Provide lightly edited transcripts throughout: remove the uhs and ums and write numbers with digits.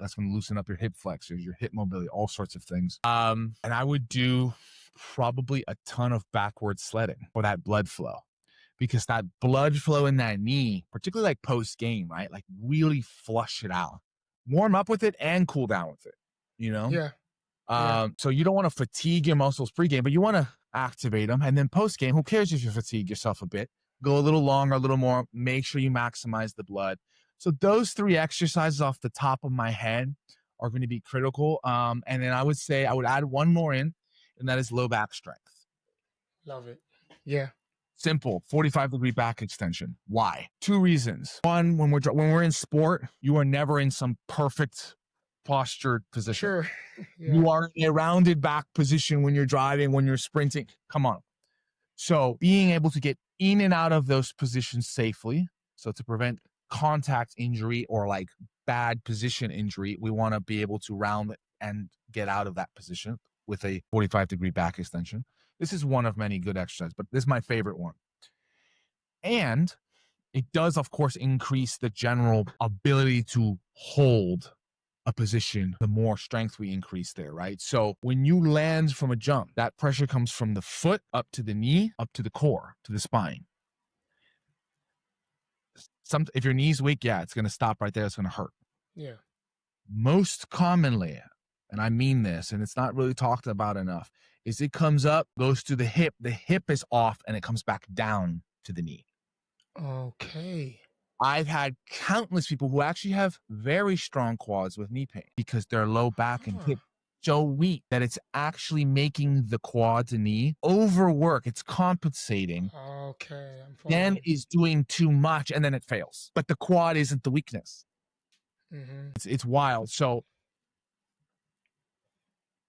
That's going to loosen up your hip flexors, your hip mobility, all sorts of things. And I would do probably a ton of backward sledding for that blood flow, because that blood flow in that knee, particularly like post game, right? Like really flush it out, warm up with it and cool down with it, you know? Yeah. Yeah. So you don't want to fatigue your muscles pre-game, but you want to activate them. And then post-game, who cares if you fatigue yourself a bit? Go a little longer, a little more. Make sure you maximize the blood. So those 3 exercises off the top of my head are going to be critical. And then I would say I would add one more in, and that is low back strength. Love it. Yeah. Simple, 45-degree back extension. Why? 2 reasons. One, when we're in sport, you are never in some perfect postured position. Sure. Yeah. You are in a rounded back position when you're driving, when you're sprinting. Come on. So being able to get in and out of those positions safely, so to prevent contact injury or like bad position injury, we want to be able to round and get out of that position with a 45-degree back extension. This is one of many good exercises, but this is my favorite one. And it does, of course, increase the general ability to hold a position, the more strength we increase there, right? So when you land from a jump, that pressure comes from the foot up to the knee, up to the core, to the spine. If your knee's weak, yeah, it's going to stop right there. It's going to hurt. Yeah. Most commonly, and I mean this, and it's not really talked about enough, is it comes up, goes to the hip is off, and it comes back down to the knee. Okay. I've had countless people who actually have very strong quads with knee pain because their low back and hip so weak that it's actually making the quad and knee overwork. It's compensating. Okay. Then is doing too much, and then it fails. But the quad isn't the weakness. Mm-hmm. It's wild. So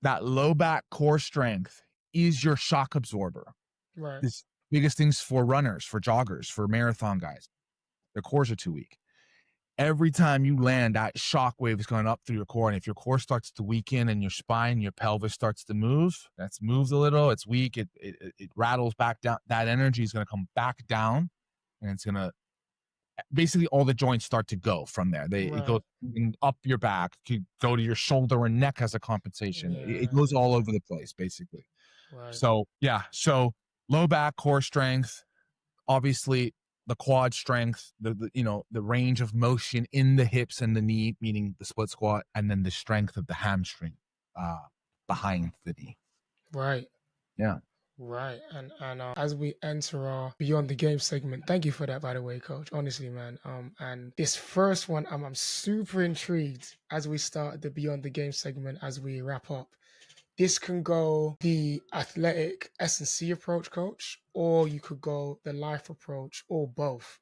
that low back core strength is your shock absorber. Right. This biggest things for runners, for joggers, for marathon guys. Their cores are too weak. Every time you land, that shock wave is going up through your core. And if your core starts to weaken and your spine, your pelvis starts to move, that's moved a little, it's weak, it rattles back down. That energy is going to come back down, and it's going to basically all the joints start to go from there. It goes up your back, could go to your shoulder and neck as a compensation. It goes all over the place, basically. Right. So yeah, so low back core strength, obviously the quad strength, the range of motion in the hips and the knee, meaning the split squat, and then the strength of the hamstring behind the knee. Right. Yeah. Right. And as we enter our Beyond the Game segment, thank you for that, by the way, Coach. Honestly, man. And this first one, I'm super intrigued as we start the Beyond the Game segment, as we wrap up. This can go the athletic S&C approach, Coach, or you could go the life approach, or both.